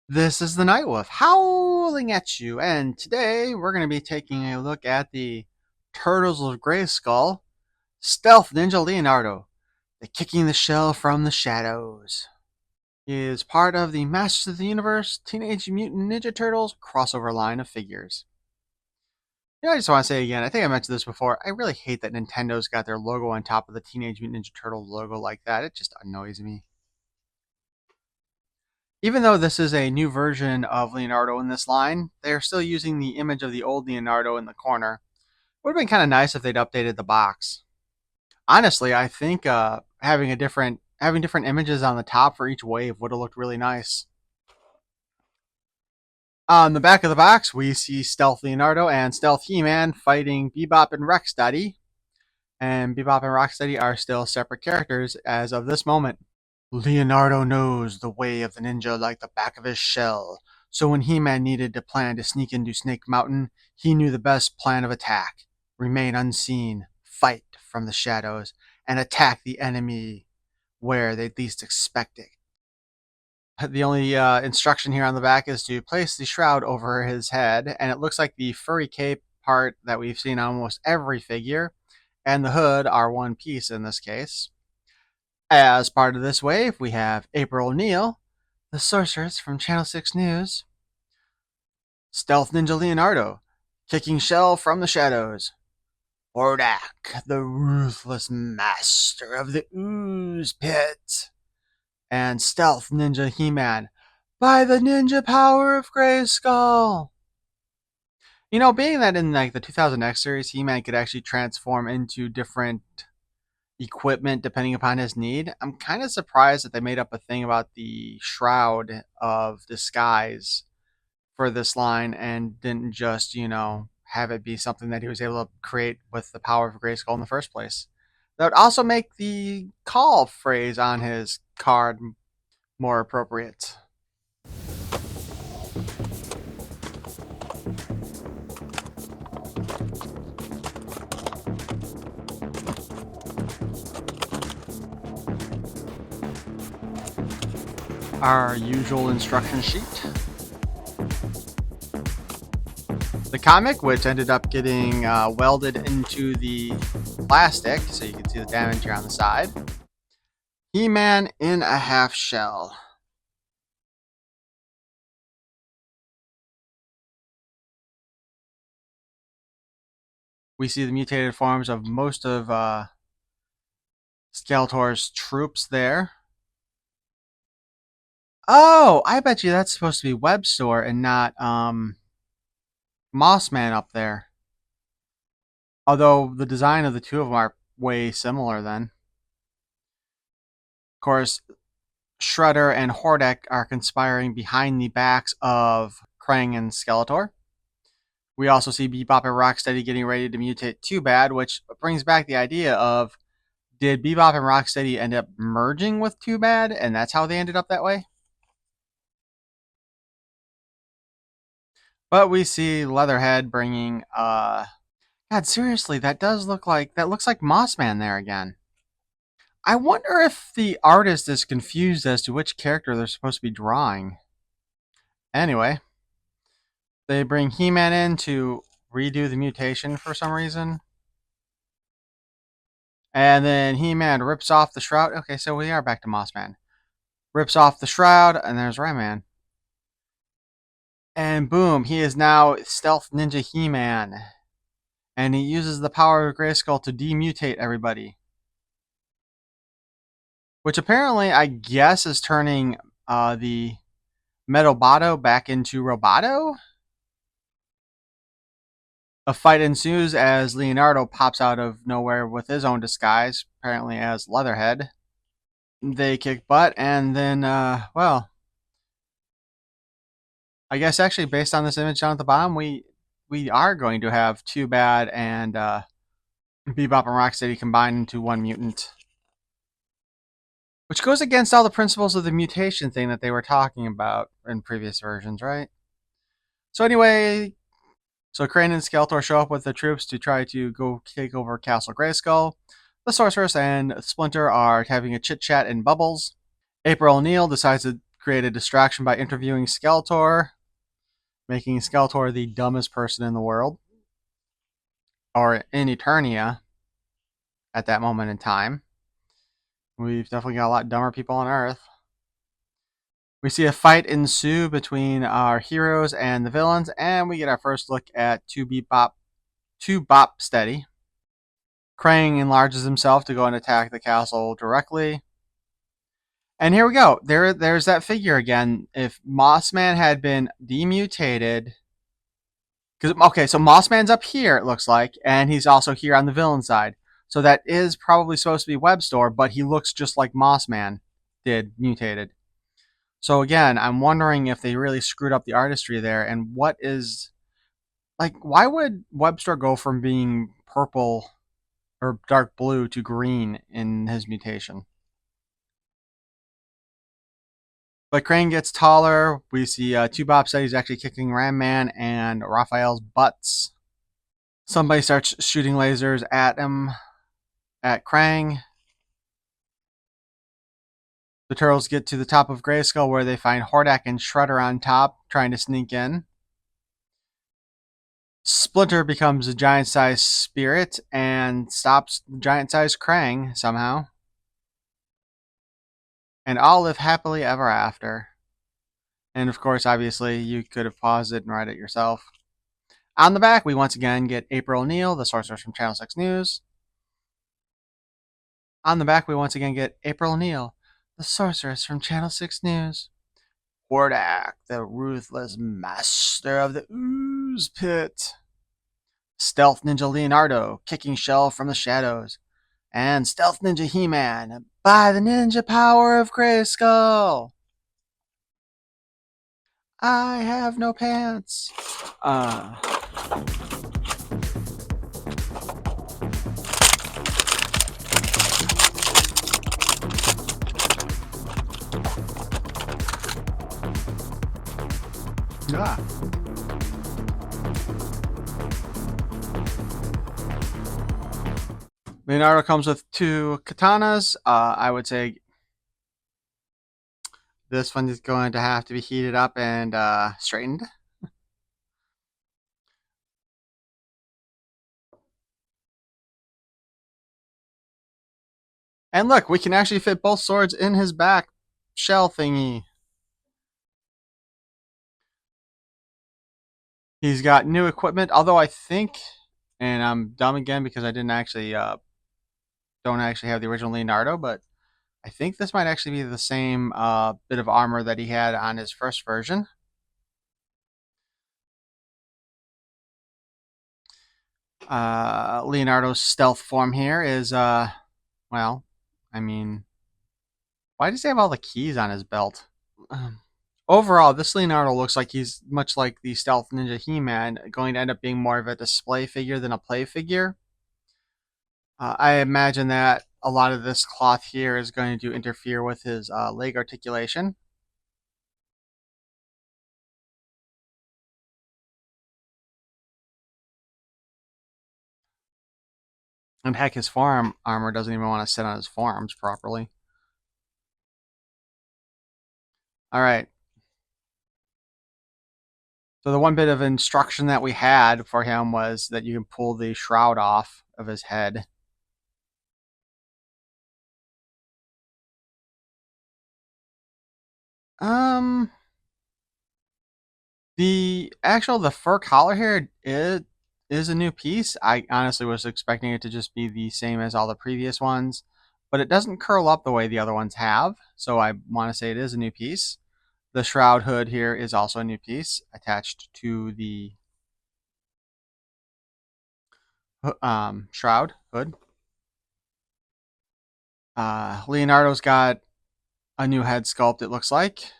This is the Night Wolf howling at you, and today we're going to be taking a look at the Turtles of Grayskull, Stealth Ninja Leonardo, the Kicking the Shell from the Shadows. He is part of the Masters of the Universe Teenage Mutant Ninja Turtles crossover line of figures. I just want to say again, I think I mentioned this before, I really hate that Nintendo's got their logo on top of the Teenage Mutant Ninja Turtle logo like that. It just annoys me. Even though this is a new version of Leonardo in this line, they are still using the image of the old Leonardo in the corner. Would have been kind of nice if they'd updated the box. Honestly, I think having different images on the top for each wave would have looked really nice. On the back of the box, we see Stealth Leonardo and Stealth He-Man fighting Bebop and Rocksteady, and Bebop and Rocksteady are still separate characters as of this moment. Leonardo knows the way of the ninja like the back of his shell, so when He-Man needed to plan to sneak into Snake Mountain, he knew the best plan of attack. Remain unseen, fight from the shadows, and attack the enemy where they least expect it. The only instruction here on the back is to place the shroud over his head, and it looks like the furry cape part that we've seen on almost every figure, and the hood are one piece in this case. As part of this wave, we have April O'Neil, the sorceress from Channel 6 News, Stealth Ninja Leonardo, kicking shell from the shadows, Hordak, the ruthless master of the ooze pit, and Stealth Ninja He-Man, by the ninja power of Grayskull. You know, being that in like the 2000X series, He-Man could actually transform into different equipment depending upon his need. I'm kind of surprised that they made up a thing about the shroud of disguise for this line and didn't just, have it be something that he was able to create with the power of Grayskull in the first place. That would also make the call phrase on his card more appropriate. Our usual instruction sheet. The comic, which ended up getting welded into the plastic, so you can see the damage here on the side. He-Man in a half shell. We see the mutated forms of most of Skeletor's troops there. Oh, I bet you that's supposed to be Webstore and not Mossman up there. Although the design of the two of them are way similar then. Of course, Shredder and Hordak are conspiring behind the backs of Krang and Skeletor. We also see Bebop and Rocksteady getting ready to mutate Too Bad, which brings back the idea of, did Bebop and Rocksteady end up merging with Too Bad, and that's how they ended up that way? But we see Leatherhead bringing, God, seriously, that looks like Mossman there again. I wonder if the artist is confused as to which character they're supposed to be drawing. Anyway, they bring He-Man in to redo the mutation for some reason. And then He-Man rips off the shroud. Okay, so we are back to Mossman. Rips off the shroud, and there's Ram-Man. And boom, he is now Stealth Ninja He-Man. And he uses the power of Grayskull to demutate everybody. Which apparently, I guess, is turning the Metaboto back into Roboto. A fight ensues as Leonardo pops out of nowhere with his own disguise, apparently as Leatherhead. They kick butt, and then, well, I guess actually based on this image down at the bottom, we are going to have Too Bad and Bebop and Rocksteady combined into one mutant. Which goes against all the principles of the mutation thing that they were talking about in previous versions, right? So anyway, Crane and Skeletor show up with the troops to try to go take over Castle Grayskull. The Sorceress and Splinter are having a chit-chat in bubbles. April O'Neil decides to create a distraction by interviewing Skeletor, making Skeletor the dumbest person in the world, or in Eternia at that moment in time. We've definitely got a lot dumber people on Earth. We see a fight ensue between our heroes and the villains, and we get our first look at 2 Bop Steady. Krang enlarges himself to go and attack the castle directly. And here we go. There's that figure again. If Mossman had been demutated, so Mossman's up here, it looks like, and he's also here on the villain side. So that is probably supposed to be Webstore, but he looks just like Mossman did, mutated. So again, I'm wondering if they really screwed up the artistry there, and what is, like, why would Webstore go from being purple or dark blue to green in his mutation? But Krang gets taller. We see 2 Bop Steady's actually kicking Ram Man and Raphael's butts. Somebody starts shooting lasers at him, at Krang. The Turtles get to the top of Grayskull, where they find Hordak and Shredder on top, trying to sneak in. Splinter becomes a giant-sized spirit and stops giant-sized Krang somehow. And all live happily ever after. And of course, obviously, you could have paused it and read it yourself. On the back, we once again get April O'Neil, the sorceress from Channel 6 News. On the back, we once again get April O'Neil, the sorceress from Channel 6 News. Hordak, the ruthless master of the ooze pit. Stealth Ninja Leonardo, kicking Shell from the shadows. And Stealth Ninja He-Man, by the ninja power of Grayskull. I have no pants. Yeah. Leonardo comes with 2 katanas. I would say this one is going to have to be heated up and straightened. And look, we can actually fit both swords in his back shell thingy. He's got new equipment, although I think, and I'm dumb again because I didn't actually, don't actually have the original Leonardo, but I think this might actually be the same bit of armor that he had on his first version. Leonardo's stealth form here is, well, I mean, why does he have all the keys on his belt? Overall, this Leonardo looks like he's much like the Stealth Ninja He-Man, going to end up being more of a display figure than a play figure. I imagine that a lot of this cloth here is going to interfere with his leg articulation. And heck, his forearm armor doesn't even want to sit on his forearms properly. Alright. So the one bit of instruction that we had for him was that you can pull the shroud off of his head. The fur collar here is a new piece. I honestly was expecting it to just be the same as all the previous ones, but it doesn't curl up the way the other ones have, so I want to say it is a new piece. The shroud hood here is also a new piece attached to the shroud hood. Leonardo's got a new head sculpt, it looks like.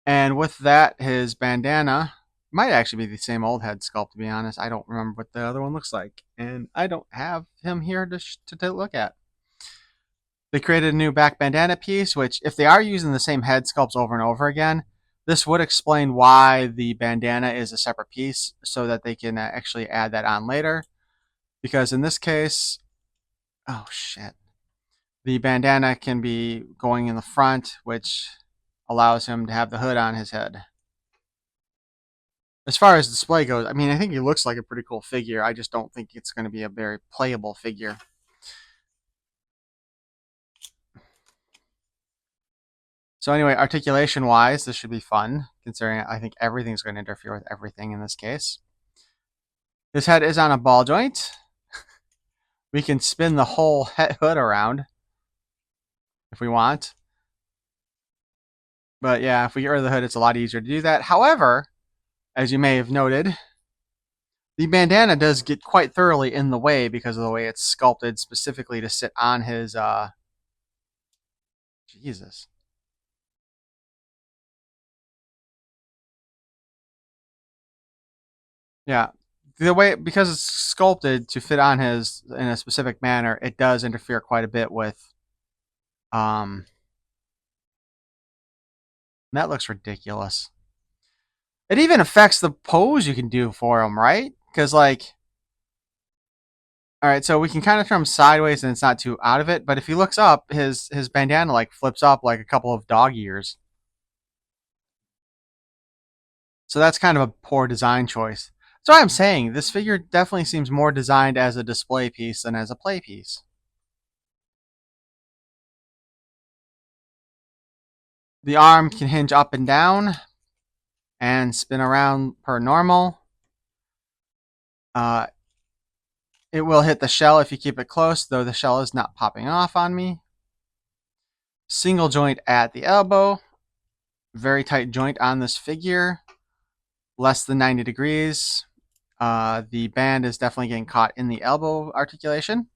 And with that, his bandana might actually be the same old head sculpt, to be honest. I don't remember what the other one looks like, and I don't have him here to take a look at. They created a new back bandana piece, which, if they are using the same head sculpts over and over again, this would explain why the bandana is a separate piece, so that they can actually add that on later. Because in this case, oh shit. The bandana can be going in the front, which allows him to have the hood on his head. As far as display goes, I mean, I think he looks like a pretty cool figure. I just don't think it's going to be a very playable figure. So anyway, articulation-wise, this should be fun, considering I think everything's going to interfere with everything in this case. His head is on a ball joint. We can spin the whole hood around if we want. But yeah, if we get rid of the hood, it's a lot easier to do that. However, as you may have noted, the bandana does get quite thoroughly in the way because of the way it's sculpted specifically to sit on his, Jesus. Yeah. The way, because it's sculpted to fit on his in a specific manner, it does interfere quite a bit with, um, that looks ridiculous. It even affects the pose you can do for him, right? Because, like, all right, so we can kind of turn him sideways and it's not too out of it. But if he looks up, his bandana like flips up like a couple of dog ears. So that's kind of a poor design choice. That's why I'm saying this figure definitely seems more designed as a display piece than as a play piece. The arm can hinge up and down and spin around per normal. Uh, it will hit the shell if you keep it close, though the shell is not popping off on me. Single joint at the elbow. Very tight joint on this figure. Less than 90 degrees. The band is definitely getting caught in the elbow articulation.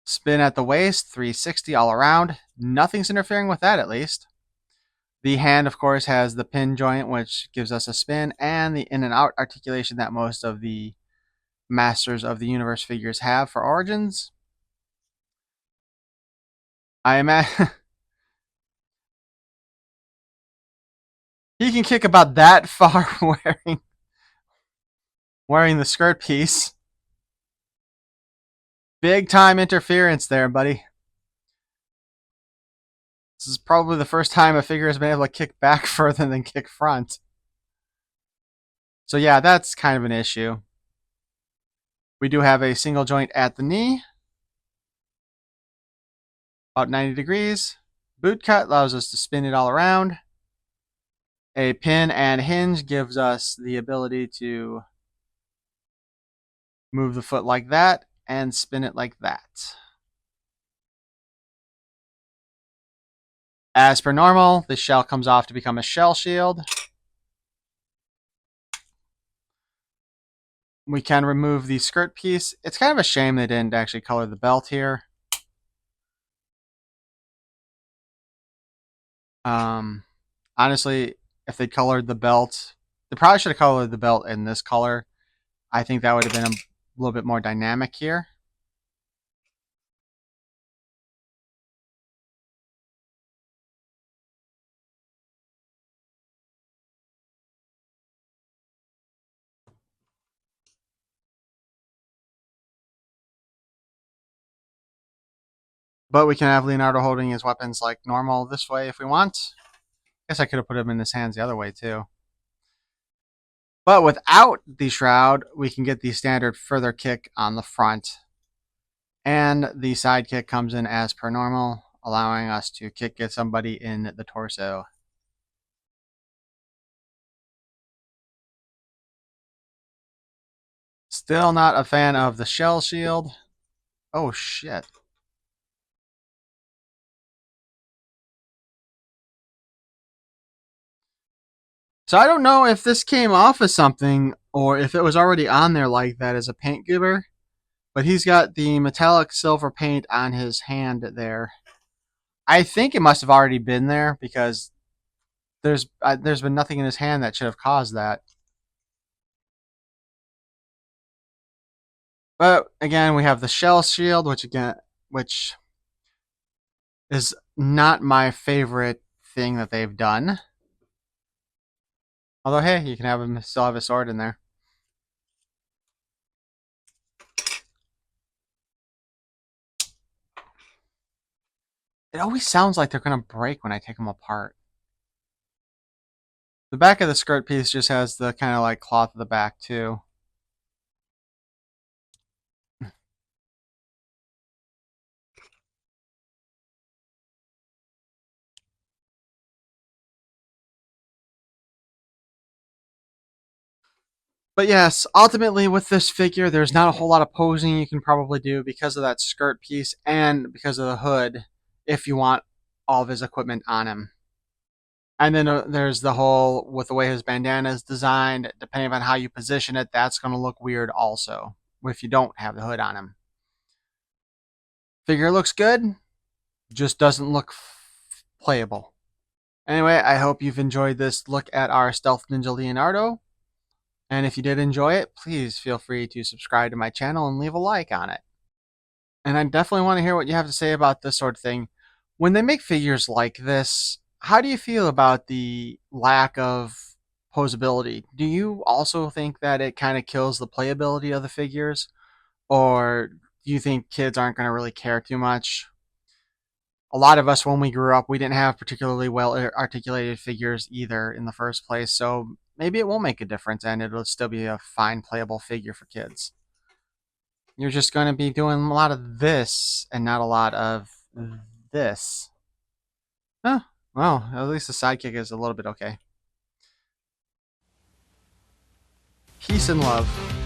Spin at the waist, 360 all around. Nothing's interfering with that, at least. The hand, of course, has the pin joint, which gives us a spin, and the in and out articulation that most of the Masters of the Universe figures have for Origins. I imagine he can kick about that far wearing the skirt piece. Big time interference there, buddy. This is probably the first time a figure has been able to kick back further than kick front. So yeah, that's kind of an issue. We do have a single joint at the knee, about 90 degrees. Boot cut allows us to spin it all around. A pin and hinge gives us the ability to move the foot like that and spin it like that. As per normal, the shell comes off to become a shell shield. We can remove the skirt piece. It's kind of a shame they didn't actually color the belt here. Honestly, if they colored the belt, they probably should have colored the belt in this color. I think that would have been a little bit more dynamic here. But we can have Leonardo holding his weapons like normal this way if we want. I guess I could have put him in his hands the other way too. But without the shroud, we can get the standard further kick on the front. And the side kick comes in as per normal, allowing us to get somebody in the torso. Still not a fan of the shell shield. Oh shit. So I don't know if this came off of something or if it was already on there like that as a paint goober. But he's got the metallic silver paint on his hand there. I think it must have already been there because there's been nothing in his hand that should have caused that. But again, we have the shell shield, which is not my favorite thing that they've done. Although, hey, you can have him still have a sword in there. It always sounds like they're going to break when I take them apart. The back of the skirt piece just has the kind of like cloth of the back too. But yes, ultimately with this figure, there's not a whole lot of posing you can probably do because of that skirt piece and because of the hood if you want all of his equipment on him. And then there's the whole, with the way his bandana is designed, depending on how you position it, that's going to look weird also if you don't have the hood on him. Figure looks good, just doesn't look playable. Anyway, I hope you've enjoyed this look at our Stealth Ninja Leonardo. And if you did enjoy it, please feel free to subscribe to my channel and leave a like on it. And I definitely want to hear what you have to say about this sort of thing. When they make figures like this, how do you feel about the lack of posability? Do you also think that it kind of kills the playability of the figures? Or do you think kids aren't going to really care too much? A lot of us, when we grew up, we didn't have particularly well articulated figures either in the first place, so maybe it won't make a difference and it'll still be a fine playable figure for kids. You're just going to be doing a lot of this and not a lot of this. Huh. Well, at least the sidekick is a little bit okay. Peace and love.